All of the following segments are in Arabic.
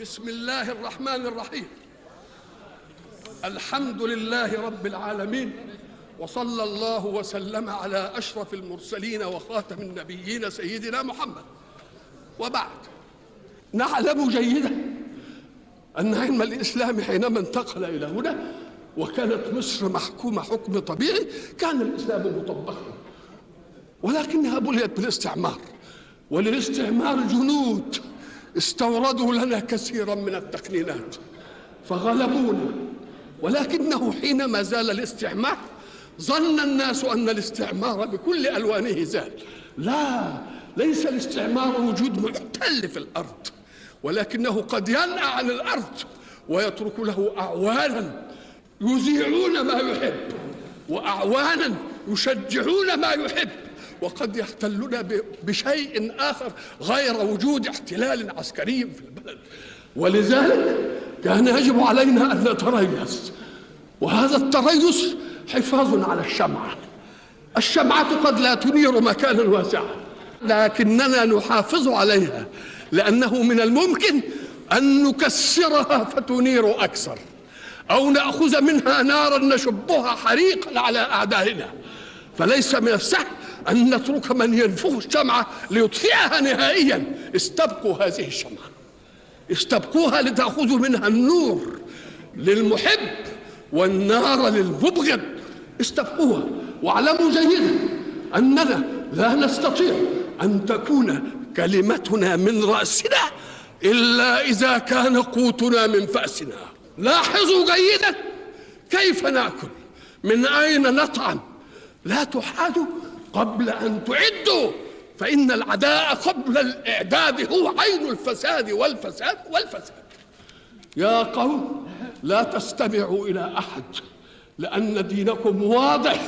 بسم الله الرحمن الرحيم. الحمد لله رب العالمين، وصلى الله وسلم على أشرف المرسلين وخاتم النبيين سيدنا محمد. وبعد، نعلم جيدا أن علم الإسلام حينما انتقل إلى هنا وكانت مصر محكومة حكم طبيعي كان الإسلام مطبقا، ولكنها بليت بالاستعمار، وللاستعمار جنود استوردوا لنا كثيرا من التقنينات فغلبونا. ولكنه حينما زال الاستعمار ظن الناس أن الاستعمار بكل ألوانه زال. لا، ليس الاستعمار وجود محتل في الأرض، ولكنه قد ينأى عن الأرض ويترك له أعوانا يذيعون ما يحب وأعوانا يشجعون ما يحب، وقد يحتلنا بشيء آخر غير وجود احتلال عسكري في البلد. ولذلك كان يجب علينا أن نتريث، وهذا التريث حفاظ على الشمعة. الشمعة قد لا تنير مكانا واسعا، لكننا نحافظ عليها، لأنه من الممكن أن نكسرها فتنير أكثر، أو نأخذ منها نارا نشبها حريقا على أعدائنا. فليس من السهل أن نترك من ينفخ الشمعة ليطفئها نهائيا. استبقوا هذه الشمعة، استبقوها لتأخذوا منها النور للمحب والنار للمبغض. استبقوها، واعلموا جيدا أننا لا نستطيع أن تكون كلمتنا من رأسنا إلا إذا كان قوتنا من فأسنا. لاحظوا جيدا كيف نأكل، من أين نطعم. لا تحادوا قبل أن تعدوا، فإن العداء قبل الإعداد هو عين الفساد والفساد والفساد. يا قوم، لا تستمعوا إلى أحد، لأن دينكم واضح،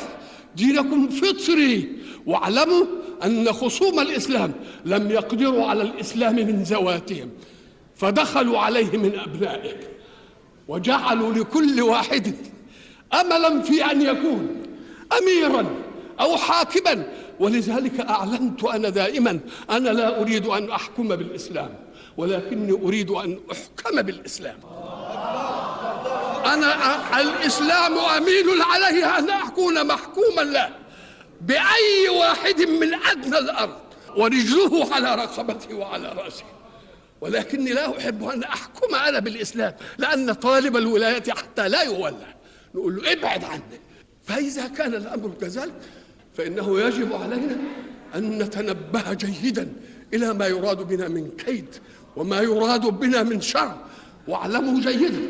دينكم فطري. واعلموا أن خصوم الإسلام لم يقدروا على الإسلام من ذواتهم، فدخلوا عليه من أبنائه، وجعلوا لكل واحد أملا في أن يكون أميرا أو حاكما. ولذلك أعلنت أنا دائما أنا لا أريد أن أحكم بالإسلام، ولكني أريد أن أحكم بالإسلام. أنا الإسلام أميل عليه أن أكون محكوما له بأي واحد من أدنى الأرض، ورجله على رقبته وعلى رأسه. ولكني لا أحب أن أحكم أنا بالإسلام، لأن طالب الولاية حتى لا يولى نقول له ابعد عني. فإذا كان الأمر كذلك فإنه يجب علينا أن نتنبه جيدا إلى ما يراد بنا من كيد وما يراد بنا من شر. واعلموا جيدا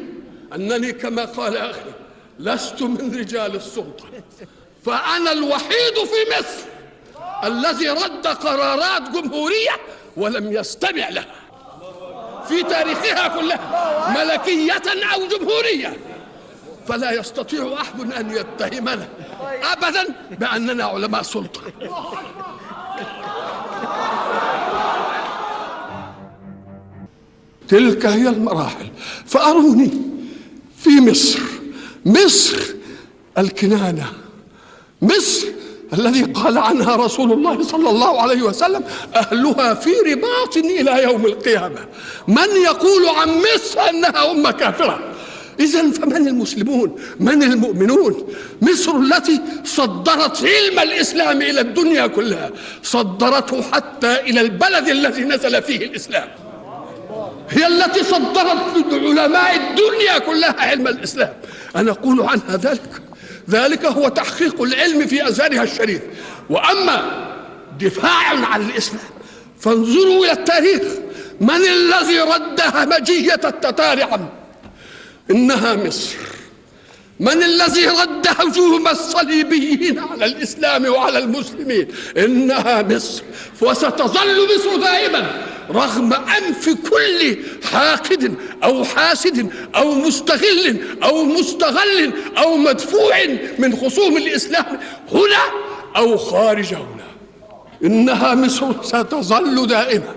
أنني كما قال أخي لست من رجال السلطة، فأنا الوحيد في مصر الذي رد قرارات جمهورية ولم يستمع لها في تاريخها كلها، ملكية أو جمهورية. فلا يستطيع أحد أن يتهمنا أبدا بأننا علماء سلطة. تلك هي المراحل. فأروني في مصر الكنانة، مصر الذي قال عنها رسول الله صلى الله عليه وسلم أهلها في رباط إلى يوم القيامة. من يقول عن مصر أنها أمة كافرة؟ إذن فمن المسلمون؟ من المؤمنون؟ مصر التي صدرت علم الإسلام إلى الدنيا كلها، صدرته حتى إلى البلد الذي نزل فيه الإسلام. هي التي صدرت لعلماء الدنيا كلها علم الإسلام. أنا أقول عنها ذلك هو تحقيق العلم في أزهرها الشريف. وأما دفاع عن الإسلام فانظروا إلى التاريخ. من الذي رد همجية التتار عنه؟ إنها مصر. من الذي رد هجوم الصليبيين على الإسلام وعلى المسلمين؟ إنها مصر. وستظل مصر دائما رغم أنف كل حاقد أو حاسد أو مستغل أو مستغل أو مدفوع من خصوم الإسلام هنا أو خارج هنا. إنها مصر ستظل دائما